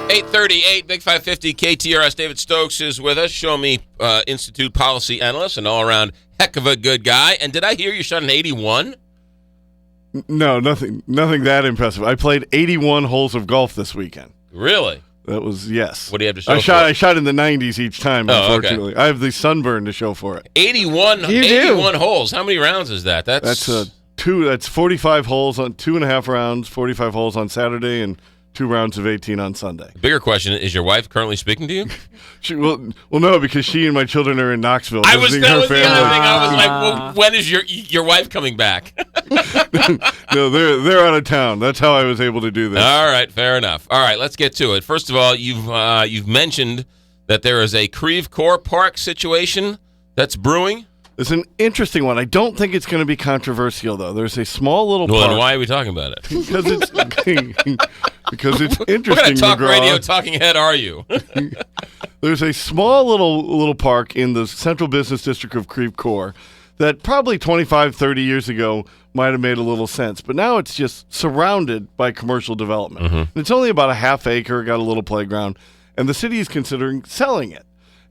838, Big 550, KTRS. David Stokes is with us. Show Me Institute policy analyst and all-around heck of a good guy. And did I hear you shot an 81? No, nothing that impressive. I played 81 holes of golf this weekend. Really? That was, yes. What do you have to show for it? I shot in the 90s each time, unfortunately. Okay. I have the sunburn to show for it. 81 holes. How many rounds is that? That's 45 holes on 2.5 rounds, 45 holes on Saturday, and 2 rounds of 18 on Sunday. The bigger question, is your wife currently speaking to you? Well, no, because she and my children are in Knoxville. That was the other thing. I was like, well, when is your wife coming back? No, they're out of town. That's how I was able to do this. All right, fair enough. All right, let's get to it. First of all, you've mentioned that there is a Creve Coeur Park situation that's brewing. It's an interesting one. I don't think it's going to be controversial, though. There's a small little park. Well, then why are we talking about it? Because it's interesting. What kind of talk McGraw. Radio talking head are you? There's a small little park in the central business district of Creve Coeur that probably 25, 30 years ago might have made a little sense. But now it's just surrounded by commercial development. Mm-hmm. And it's only about a half acre, got a little playground, and the city is considering selling it.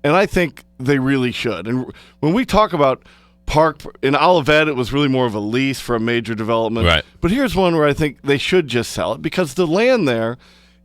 And I think they really should. And when we talk about park in Olivet, it was really more of a lease for a major development. Right. But here's one where I think they should just sell it because the land there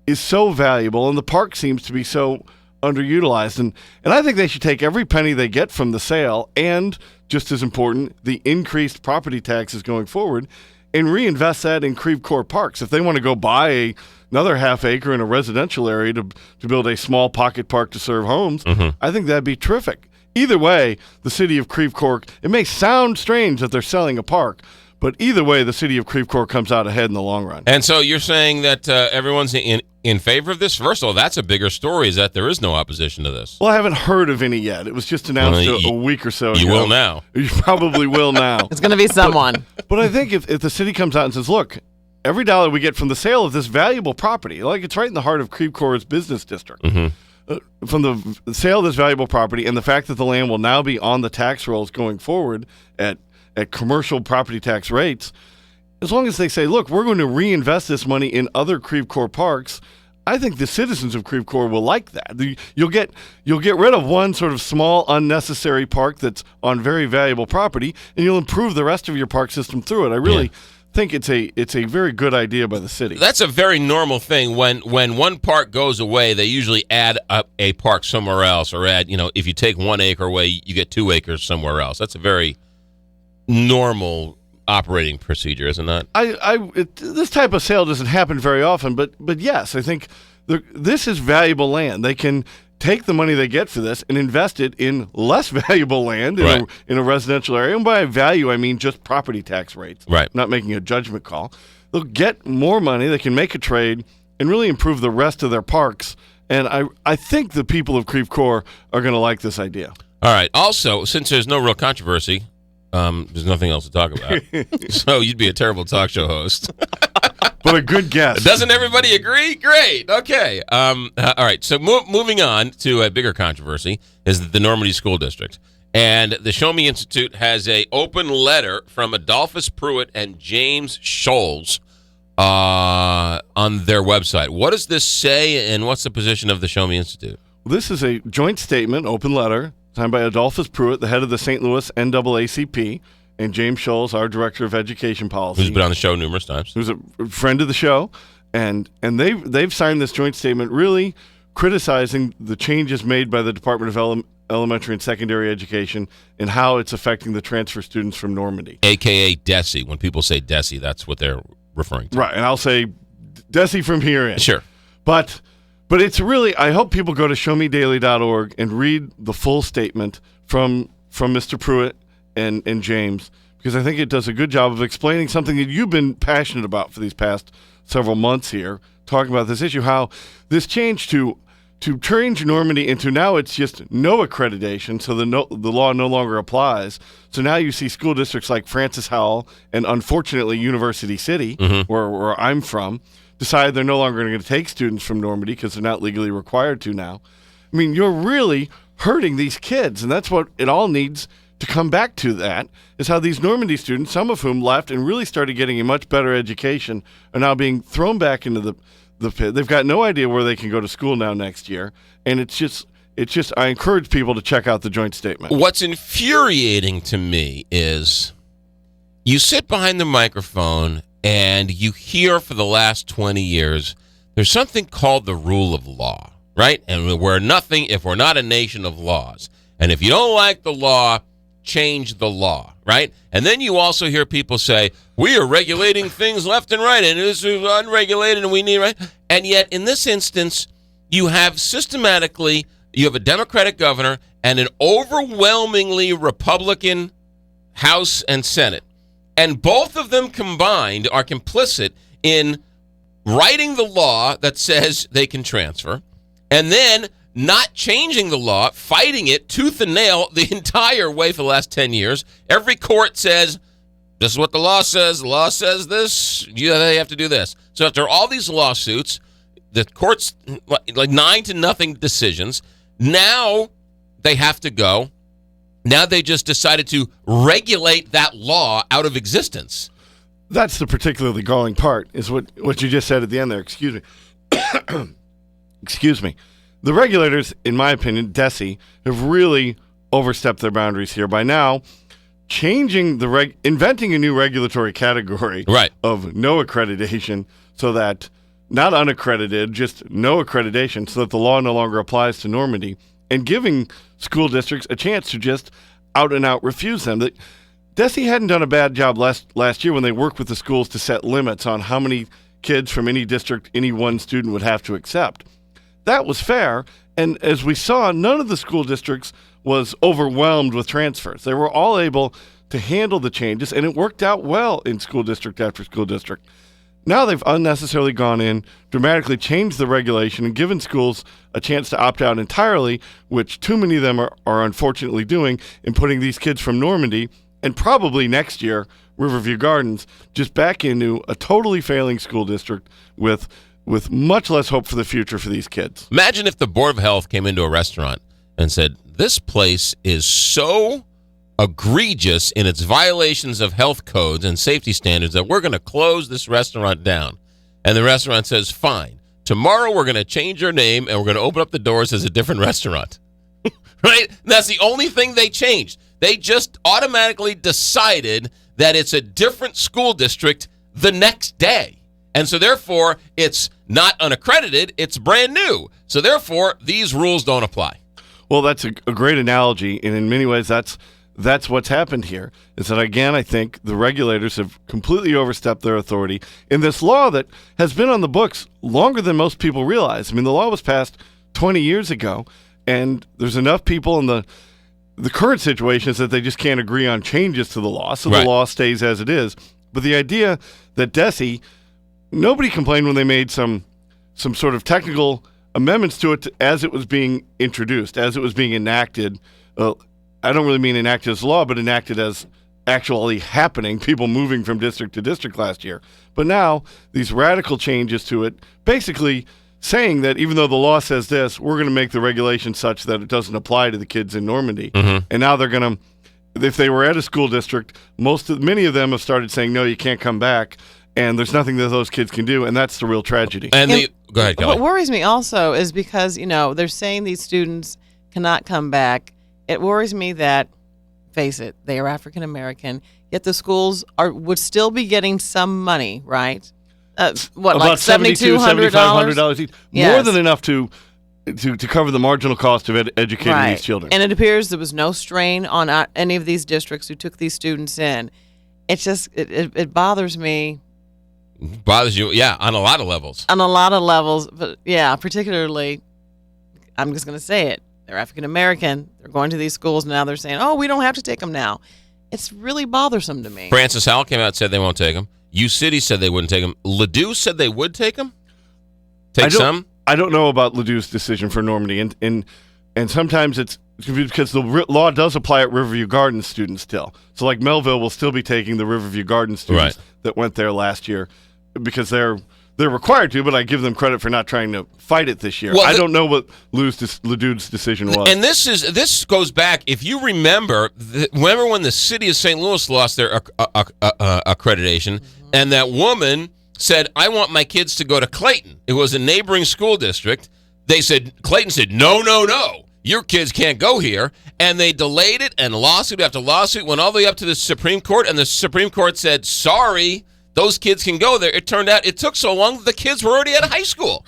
is so valuable and the park seems to be so underutilized. And I think they should take every penny they get from the sale and, just as important, the increased property taxes going forward and reinvest that in Creve Coeur Parks. If they want to go buy another half acre in a residential area to build a small pocket park to serve homes, I think that'd be terrific. Either way, the city of Creve Coeur, it may sound strange that they're selling a park, but either way, the city of Creve Coeur comes out ahead in the long run. And so you're saying that everyone's in favor of this? First of all, that's a bigger story, is that there is no opposition to this. Well, I haven't heard of any yet. It was just announced a week or so ago. You will now. You probably will now. It's going to be someone. But I think if the city comes out and says, look, every dollar we get from the sale of this valuable property, like it's right in the heart of Creve Coeur's business district, from the sale of this valuable property and the fact that the land will now be on the tax rolls going forward at commercial property tax rates, as long as they say, look, we're going to reinvest this money in other Creve Coeur parks, I think the citizens of Creve Coeur will like that. You'll get rid of one sort of small, unnecessary park that's on very valuable property, and you'll improve the rest of your park system through it. I really think it's a very good idea by the city. That's a very normal thing. When one park goes away, they usually add up a park somewhere else, or add, if you take 1 acre away, you get 2 acres somewhere else. That's a very normal operating procedure, isn't that? This type of sale doesn't happen very often, but yes, I think this is valuable land. They can take the money they get for this and invest it in less valuable land in a residential area. And by value, I mean just property tax rates. Right. Not making a judgment call. They'll get more money. They can make a trade and really improve the rest of their parks. And I think the people of Creve Coeur are going to like this idea. All right. Also, since there's no real controversy, there's nothing else to talk about. So you'd be a terrible talk show host. But a good guess. Doesn't everybody agree? Great. Okay. All right. So moving on to a bigger controversy is the Normandy School District. And the Show Me Institute has a open letter from Adolphus Pruitt and James Scholes on their website. What does this say, and what's the position of the Show Me Institute? Well, this is a joint statement, open letter, signed by Adolphus Pruitt, the head of the St. Louis NAACP, and James Scholes, our director of education policy, who's been on the show numerous times, who's a friend of the show, and they've signed this joint statement, really criticizing the changes made by the Department of Elementary and Secondary Education and how it's affecting the transfer students from Normandy, aka DESE. When people say DESE, that's what they're referring to, right? And I'll say DESE from here in, sure, but it's really, I hope people go to showmedaily.org and read the full statement from Mr. Pruitt and James, because I think it does a good job of explaining something that you've been passionate about for these past several months here, talking about this issue, how this change to change Normandy into now it's just no accreditation, so the law no longer applies. So now you see school districts like Francis Howell and unfortunately University City, where I'm from, decide they're no longer going to take students from Normandy because they're not legally required to now. I mean, you're really hurting these kids, and that's what it all needs to come back to. That is how these Normandy students, some of whom left and really started getting a much better education, are now being thrown back into the pit. They've got no idea where they can go to school now next year, and it's just. I encourage people to check out the joint statement. What's infuriating to me is you sit behind the microphone and you hear for the last 20 years there's something called the rule of law, right? And we're nothing if we're not a nation of laws. And if you don't like the law, change the law, right? And then you also hear people say, we are regulating things left and right, and this is unregulated, and we need, right? And yet, in this instance, you have a Democratic governor and an overwhelmingly Republican House and Senate. And both of them combined are complicit in writing the law that says they can transfer, and then not changing the law, fighting it tooth and nail the entire way for the last 10 years. Every court says, this is what the law says. The law says this. They have to do this. So after all these lawsuits, the courts, like 9-0 decisions, now they have to go. Now they just decided to regulate that law out of existence. That's the particularly galling part, is what you just said at the end there. Excuse me. Excuse me. The regulators, in my opinion, DESE, have really overstepped their boundaries here by now changing inventing a new regulatory category of no accreditation, so that not unaccredited, just no accreditation, so that the law no longer applies to Normandy, and giving school districts a chance to just out and out refuse them. DESE hadn't done a bad job last year when they worked with the schools to set limits on how many kids from any district any one student would have to accept. That was fair, and as we saw, none of the school districts was overwhelmed with transfers. They were all able to handle the changes, and it worked out well in school district after school district. Now they've unnecessarily gone in, dramatically changed the regulation, and given schools a chance to opt out entirely, which too many of them are unfortunately doing, in putting these kids from Normandy, and probably next year, Riverview Gardens, just back into a totally failing school district with much less hope for the future for these kids. Imagine if the Board of Health came into a restaurant and said, this place is so egregious in its violations of health codes and safety standards that we're going to close this restaurant down. And the restaurant says, fine. Tomorrow we're going to change our name and we're going to open up the doors as a different restaurant. Right? That's the only thing they changed. They just automatically decided that it's a different school district the next day. And so, therefore, it's not unaccredited, it's brand new. So, therefore, these rules don't apply. Well, that's a great analogy, and in many ways, that's what's happened here, is that, again, I think the regulators have completely overstepped their authority in this law that has been on the books longer than most people realize. I mean, the law was passed 20 years ago, and there's enough people in the current situation is that they just can't agree on changes to the law, so the law stays as it is. But the idea that DESE... Nobody complained when they made some sort of technical amendments to it as it was being introduced, as it was being enacted. I don't really mean enacted as law, but enacted as actually happening, people moving from district to district last year. But now, these radical changes to it, basically saying that even though the law says this, we're going to make the regulation such that it doesn't apply to the kids in Normandy. Mm-hmm. And now they're going to, if they were at a school district, many of them have started saying, no, you can't come back. And there's nothing that those kids can do, and that's the real tragedy. Go ahead, Kelly. What worries me also is because, they're saying these students cannot come back. It worries me that, face it, they are African American, yet the schools would still be getting some money, right? About like $7,200 each? Yes. More than enough to cover the marginal cost of educating these children. And it appears there was no strain on any of these districts who took these students in. It's just, it bothers me. Bothers you, yeah, on a lot of levels. On a lot of levels, but yeah, particularly, I'm just going to say it. They're African American. They're going to these schools now. They're saying, "Oh, we don't have to take them now." It's really bothersome to me. Francis Howell came out and said they won't take them. U-City said they wouldn't take them. Ladue said they would take them. Some. I don't know about Ladue's decision for Normandy, and sometimes it's because the law does apply at Riverview Gardens students still. So, like Melville will still be taking the Riverview Gardens students that went there last year. Because they're required to, but I give them credit for not trying to fight it this year. Well, I don't know what Ladue's decision was. And this goes back, if you remember when the city of St. Louis lost their accreditation, and that woman said, I want my kids to go to Clayton. It was a neighboring school district. Clayton said, no, no, no. Your kids can't go here. And they delayed it, and lawsuit after lawsuit went all the way up to the Supreme Court, and the Supreme Court said, sorry, those kids can go there. It turned out it took so long, the kids were already out of high school.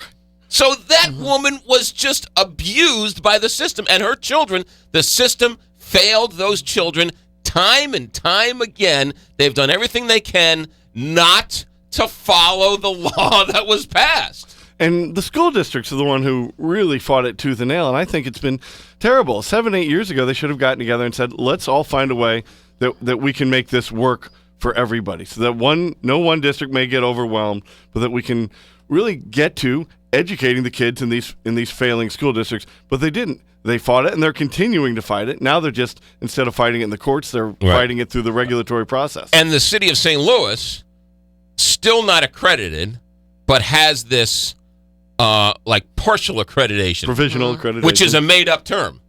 So that woman was just abused by the system, and her children, the system failed those children time and time again. They've done everything they can not to follow the law that was passed. And the school districts are the one who really fought it tooth and nail, and I think it's been terrible. 7-8 years ago, they should have gotten together and said, let's all find a way that we can make this work for everybody, so that no one district may get overwhelmed, but that we can really get to educating the kids in these failing school districts. But they didn't. They fought it, and they're continuing to fight it. Now they're just, instead of fighting it in the courts, they're fighting it through the regulatory process. And the city of St. Louis, still not accredited, but has this partial accreditation. Provisional accreditation. Which is a made-up term.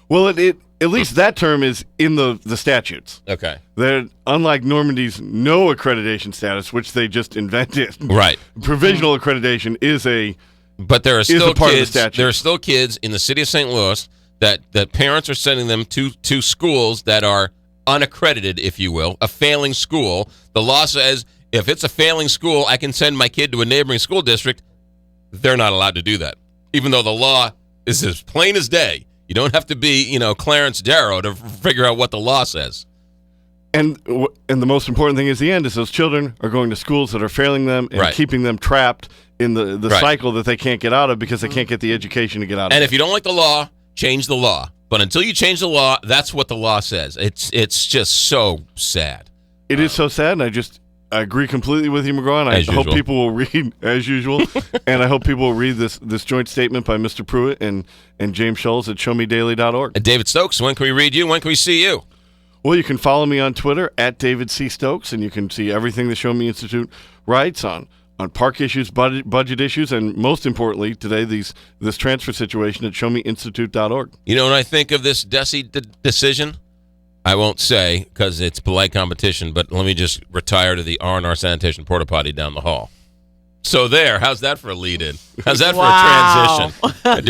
Well, at least that term is in the statutes. Okay. They're, unlike Normandy's no accreditation status, which they just invented. Right. Provisional accreditation is a But there are still part kids. of the statute. There are still kids in the city of St. Louis that parents are sending them to schools that are unaccredited, if you will, a failing school. The law says if it's a failing school, I can send my kid to a neighboring school district. They're not allowed to do that, even though the law is as plain as day. You don't have to be, Clarence Darrow to figure out what the law says. And the most important thing is the end is those children are going to schools that are failing them and keeping them trapped in the cycle that they can't get out of because they can't get the education to get out of. And if you don't like the law, change the law. But until you change the law, that's what the law says. It's just so sad. It is so sad, and I agree completely with you, McGraw, and I hope people will read, as usual, and I hope people will read this joint statement by Mr. Pruitt and James Scholes at showmedaily.org. And David Stokes, when can we read you? When can we see you? Well, you can follow me on Twitter at David C. Stokes, and you can see everything the Show Me Institute writes on park issues, budget issues, and most importantly today, this transfer situation at showmeinstitute.org. You know what I think of this DESE decision? I won't say because it's polite competition, but let me just retire to the R&R Sanitation Porta Potty down the hall. So how's that for a lead-in? How's that for a transition?